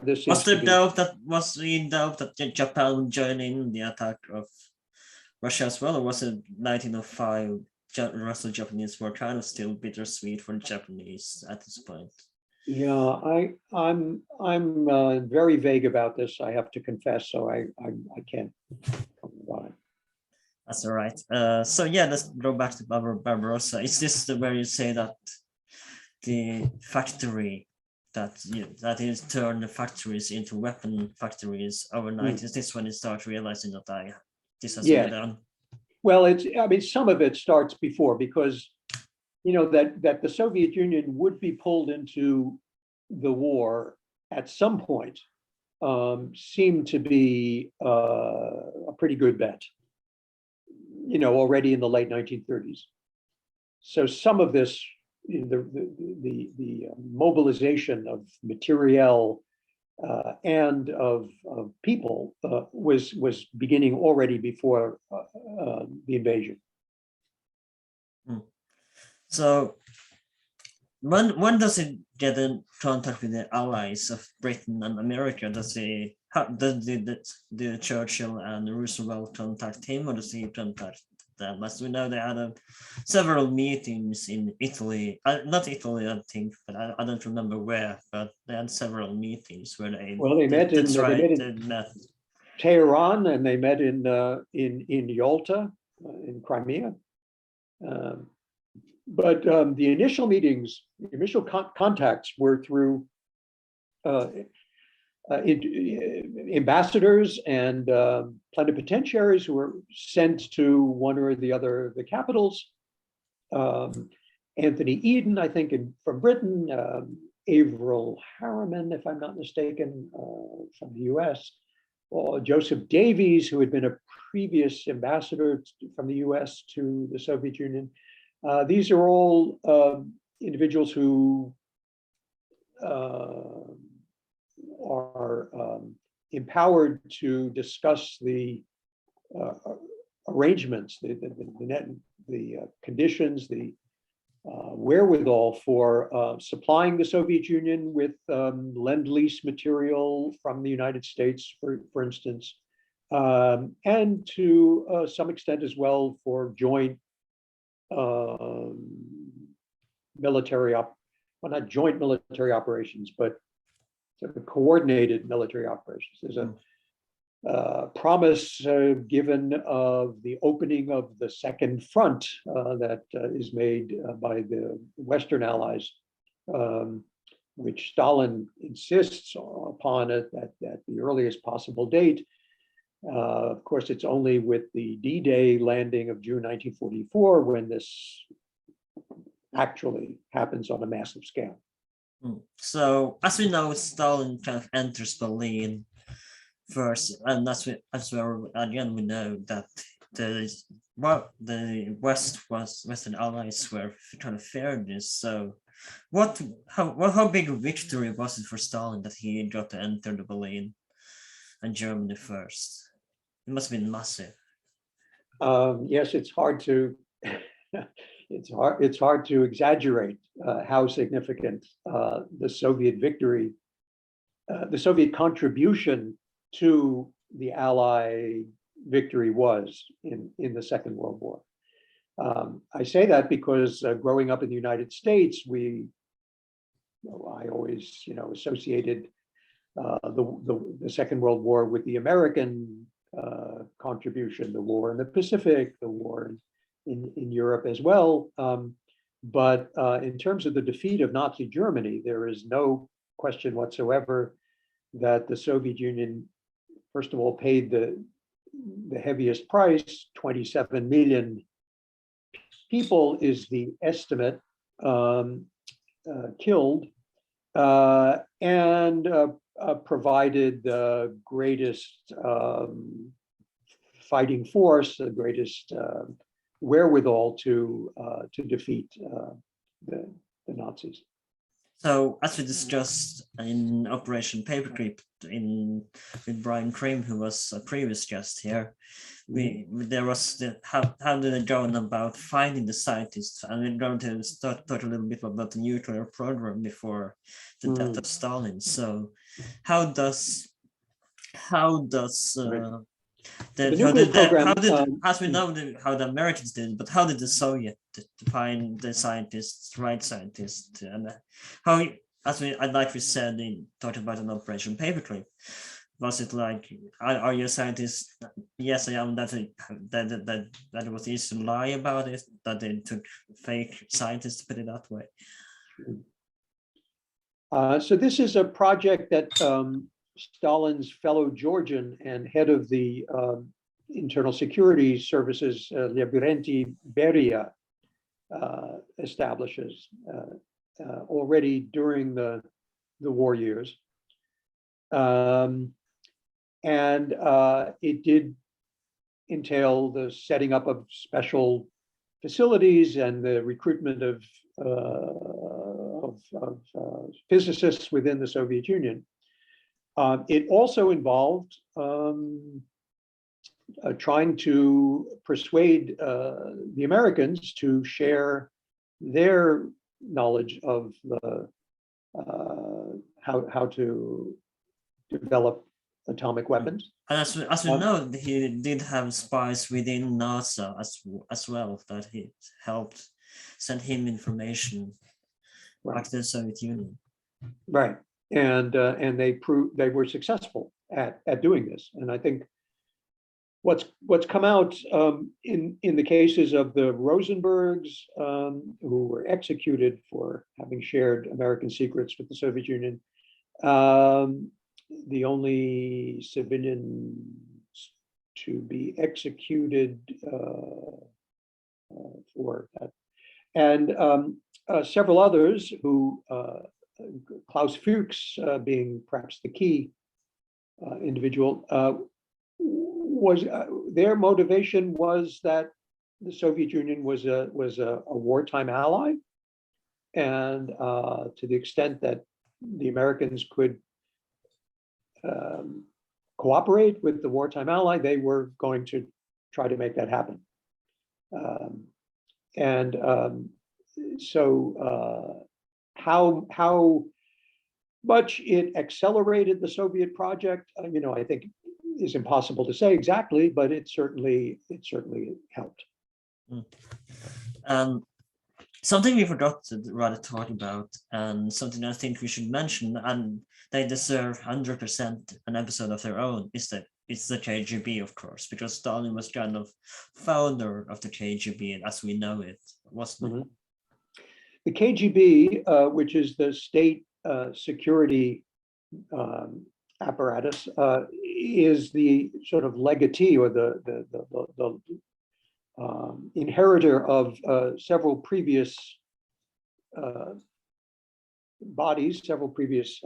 this was there doubt that Japan would join in the attack of Russia as well, or was it 1905 Russo-Japanese war kind of still bittersweet for the Japanese at this point? Yeah, I'm very vague about this, I have to confess, so I can't comment on it. That's all right. So yeah, let's go back to Barbarossa. Is this where you say that the factory that is turned the factories into weapon factories overnight? Is this when you start realizing that this has to be done? Well, I mean, some of it starts before, because that the Soviet Union would be pulled into the war at some point seemed to be a pretty good bet, already in the late 1930s. So some of this, the mobilization of materiel and of people was beginning already before the invasion. So when does it get in contact with the allies of Britain and America? Does the Churchill and Roosevelt contact him, or does he contact them? As we know, they had several meetings in Italy, not Italy, I think, but I don't remember where, but they had several meetings where they met in Tehran, and they met in Yalta, in Crimea. But the initial meetings, the initial contacts were through ambassadors and plenipotentiaries who were sent to one or the other of the capitals. Anthony Eden, I think, from Britain, Averell Harriman, if I'm not mistaken, from the US, or Joseph Davies, who had been a previous ambassador from the US to the Soviet Union. These are all individuals who are empowered to discuss the arrangements, the conditions, the wherewithal for supplying the Soviet Union with lend-lease material from the United States, for instance, and to some extent as well for joint military not joint military operations, but sort of coordinated military operations. There's a promise given of the opening of the second front that is made by the Western Allies, which Stalin insists upon at the earliest possible date. Of course, it's only with the D-Day landing of June 1944 when this actually happens on a massive scale. So, as we know, Stalin kind of enters Berlin first, and that's where again we know that the Western Allies were trying to fear this. So, how big a victory was it for Stalin that he got to enter the Berlin and Germany first? It must have been massive. Yes, it's hard to it's hard to exaggerate how significant the Soviet victory, the Soviet contribution to the Allied victory was in the Second World War. I say that because growing up in the United States, I always associated the Second World War with the American contribution, the war in the Pacific, the war in Europe as well. But in terms of the defeat of Nazi Germany, there is no question whatsoever that the Soviet Union, first of all, paid the heaviest price. 27 million people is the estimate killed, and provided the greatest fighting force, the greatest wherewithal to defeat the Nazis. So, as we discussed in Operation Paperclip with Brian Cream, who was a previous guest here, there was how did it go about finding the scientists? And we're going to talk a little bit about the nuclear program before the death of Stalin. So, how does The nuclear program, as we know how the Americans did, but how did the Soviet find the scientists, right scientists, and how, like we said, they talked about an Operation Paperclip. Was it like, are you a scientist? Yes, I am. That it was easy to lie about it, that they took fake scientists, to put it that way. So this is a project that Stalin's fellow Georgian and head of the Internal Security Services, Lavrenti Beria, establishes already during the war years. And it did entail the setting up of special facilities and the recruitment of physicists within the Soviet Union. It also involved trying to persuade the Americans to share their knowledge of the how to develop atomic weapons. And as we know, he did have spies within NASA as well, that he helped send him information back to the Soviet Union. Right, and they proved they were successful at doing this. And I think what's come out in the cases of the Rosenbergs, who were executed for having shared American secrets with the Soviet Union. The only civilians to be executed for that, and several others who, Klaus Fuchs being perhaps the key individual, was their motivation was that the Soviet Union was a wartime ally, and to the extent that the Americans could cooperate with the wartime ally, they were going to try to make that happen. So how much it accelerated the Soviet project, I think is impossible to say exactly, but it certainly helped. Something we forgot to rather talk about, and something I think we should mention, and they deserve 100% an episode of their own, is that it's the KGB, of course, because Stalin was kind of founder of the KGB as we know it, wasn't it? The KGB, which is the state security apparatus, is the sort of legatee or the inheritor of several previous bodies, several previous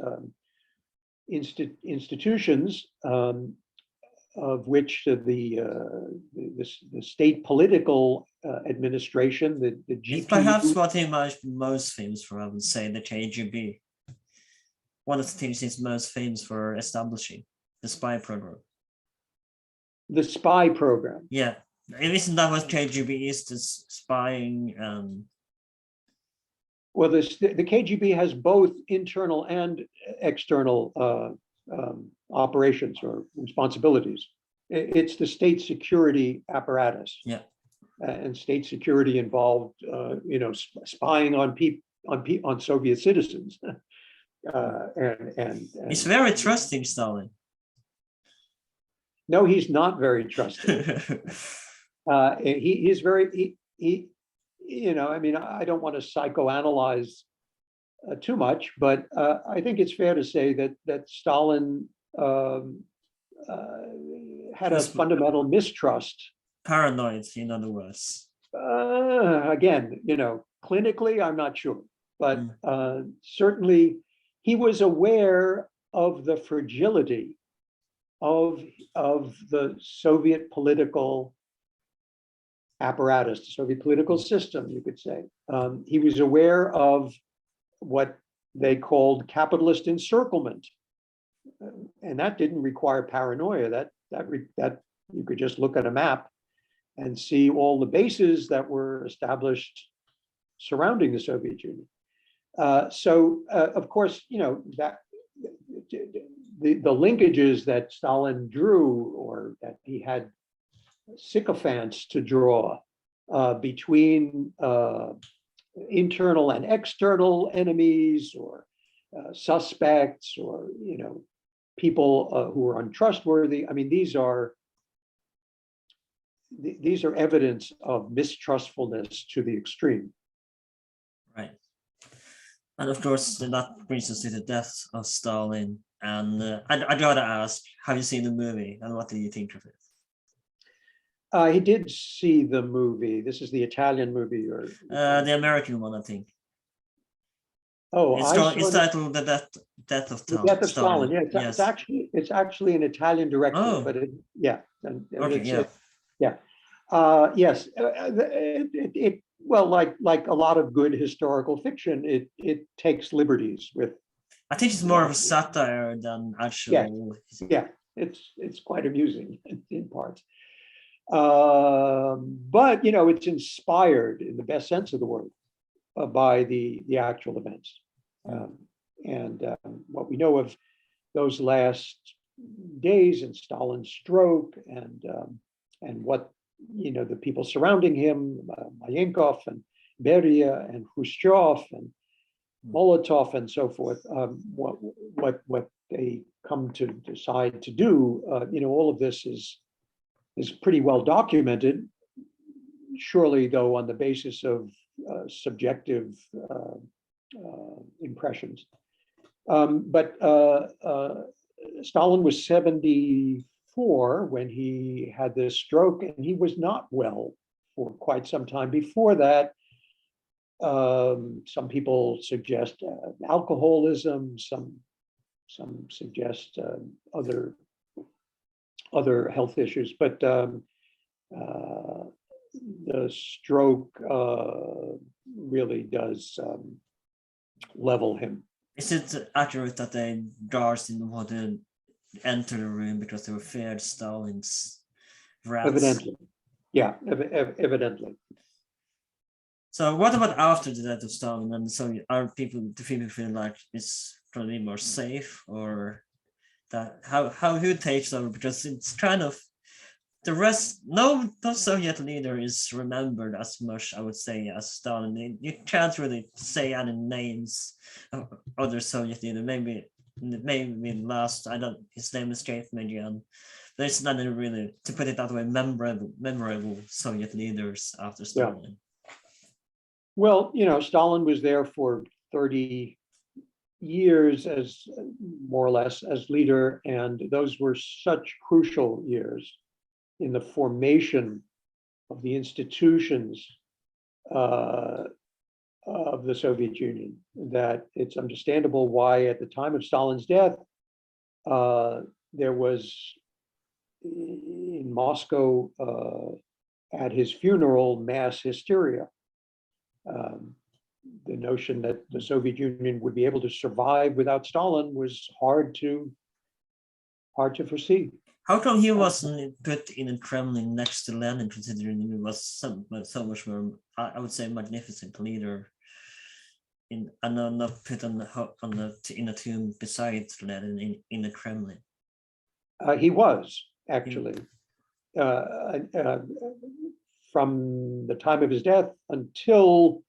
institutions, of which the state political administration, the GPU. It's perhaps what he was most famous for, I would say, the KGB. One of the things he's most famous for establishing, the spy program. The spy program. Yeah. Isn't that what KGB is, the spying? Well, the KGB has both internal and external operations or responsibilities. It's the state security apparatus. Yeah. And state security involved, spying on Soviet citizens. And he's very trusting, Stalin. No, he's not very trusting. He's very, I don't want to psychoanalyze too much, but I think it's fair to say that Stalin had a fundamental mistrust. Paranoid, in other words. Again, clinically, I'm not sure, but certainly he was aware of the fragility of the Soviet political apparatus, the Soviet political system, you could say. He was aware of what they called capitalist encirclement, and that didn't require paranoia. That you could just look at a map and see all the bases that were established surrounding the Soviet Union. So, of course, that the linkages that Stalin drew, or that he had sycophants to draw between internal and external enemies, or suspects, or people who are untrustworthy. I mean, these are evidence of mistrustfulness to the extreme. Right. And of course, that brings us to the death of Stalin. And I'd rather ask, have you seen the movie, and what do you think of it? He did see the movie. This is the Italian movie, or The American one, I think. oh, It's titled The Death of The Death of Stalin. Stalin. Yeah, it's actually an Italian director, Oh. but Okay, yeah. Yes, well, like a lot of good historical fiction, it takes liberties with. I think it's more of a satire than actual. Yeah, it's quite amusing in parts. But it's inspired in the best sense of the word by the actual events. And what we know of those last days, and Stalin's stroke, and what the people surrounding him, Mayenkov and Beria and Khrushchev and Molotov and so forth, what they come to decide to do, all of this is pretty well documented, surely though on the basis of subjective impressions. But Stalin was 74 when he had this stroke, and he was not well for quite some time before that. Some people suggest alcoholism, some suggest other health issues, but the stroke really does level him. Is it accurate that the guards didn't want to enter the room because they were feared Stalin's wrath? Evidently, yeah, evidently. So what about after the death of Stalin? And so do people feel like it's going to be more safe, or that who takes over? Because it's kind of the rest. No Soviet leader is remembered as much, I would say, as Stalin. You can't really say any names of other Soviet leaders. Maybe last, his name escaped me again. There's not really, to put it that way, memorable Soviet leaders after Stalin. Yeah. Well, Stalin was there for 30 years as more or less as leader, and those were such crucial years in the formation of the institutions of the Soviet Union, that it's understandable why at the time of Stalin's death, there was in Moscow at his funeral mass hysteria. The notion that the Soviet Union would be able to survive without Stalin was hard to foresee. How come he wasn't put in the Kremlin next to Lenin, considering he was so much more, I would say, magnificent leader, and not put in a tomb beside Lenin in the Kremlin? He was actually from the time of his death until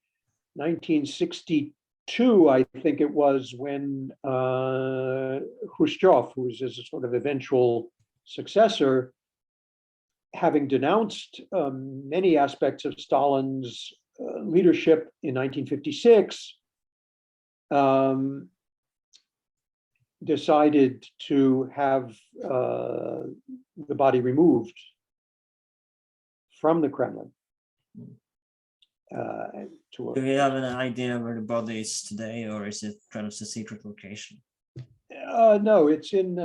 1962, I think it was, when Khrushchev, who was his sort of eventual successor, having denounced many aspects of Stalin's leadership in 1956, decided to have the body removed from the Kremlin. Do you have an idea where the body is today, or is it kind of a secret location? No, it's in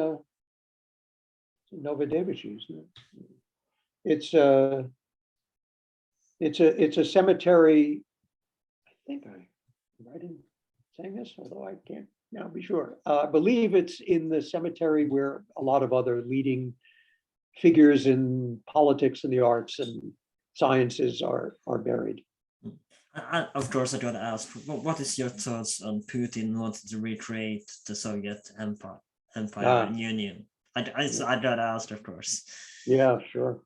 Novodevichy, isn't it? It's a cemetery. I think I'm right in saying this, although I can't now be sure. I believe it's in the cemetery where a lot of other leading figures in politics and the arts and sciences are buried. Of course, I gotta ask, what is your thoughts on Putin wanting to recreate the Soviet Empire? empire and union. I got asked, of course. Yeah, sure.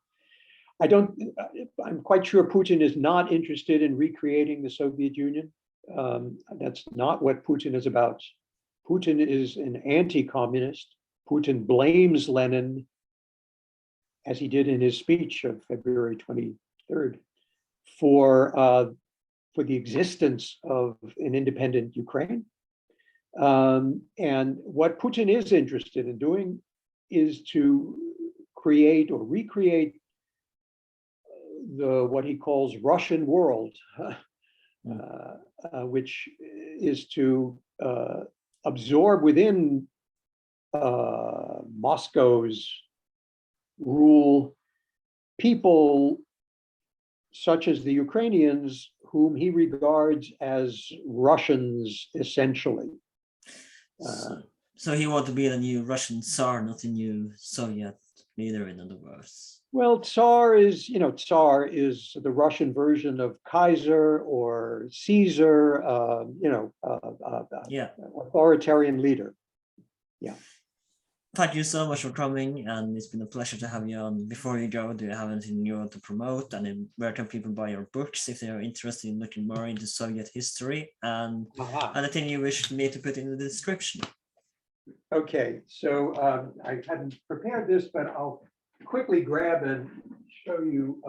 I'm quite sure Putin is not interested in recreating the Soviet Union. That's not what Putin is about. Putin is an anti-communist. Putin blames Lenin, as he did in his speech of February 23rd, for the existence of an independent Ukraine. And what Putin is interested in doing is to create or recreate what he calls Russian world, which is to absorb within Moscow's rule people such as the Ukrainians, whom he regards as Russians essentially. So he wants to be the new Russian Tsar, not the new Soviet leader, in other words. Well, Tsar is the Russian version of Kaiser or Caesar, authoritarian leader. Yeah. Thank you so much for coming, and it's been a pleasure to have you on. Before you go, do you have anything you want to promote? And where can people buy your books if they are interested in looking more into Soviet history? And anything you wish me to put in the description? Okay, so I hadn't prepared this, but I'll quickly grab and show you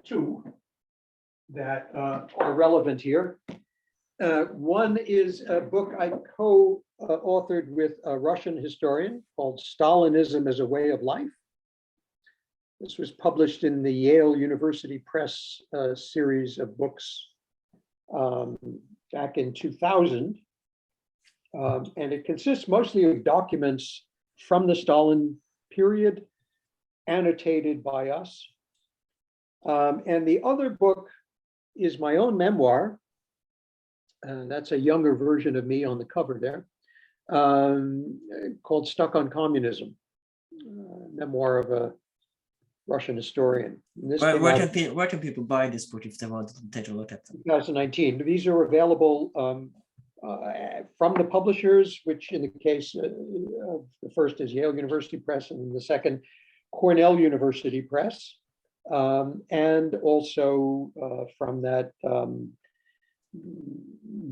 two that are relevant here. One is a book I co-authored with a Russian historian called Stalinism as a Way of Life. This was published in the Yale University Press series of books back in 2000. And it consists mostly of documents from the Stalin period, annotated by us. And the other book is my own memoir. That's a younger version of me on the cover there, called Stuck on Communism, memoir of a Russian historian. Where can people buy this book if they want to take a look at them? 2019. These are available from the publishers, which in the case of the first is Yale University Press, and the second Cornell University Press, and also from that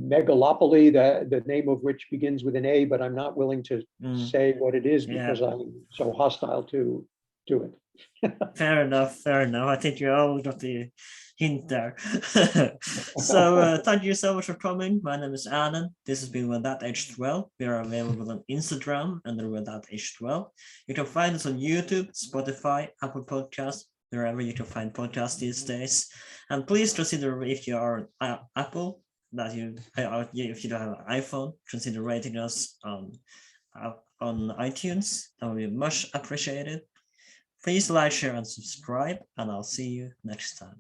megalopoly, the name of which begins with an A, but I'm not willing to say what it is because I'm so hostile to it. Fair enough. I think you all got the hint there. So thank you so much for coming. My name is Erlend. This has been With That Age 12. We are available on Instagram under With That Age 12. You can find us on YouTube, Spotify, Apple Podcasts, wherever you can find podcasts these days. And please consider, if you are on Apple, if you don't have an iPhone, consider rating us on iTunes. That would be much appreciated. Please like, share, and subscribe, and I'll see you next time.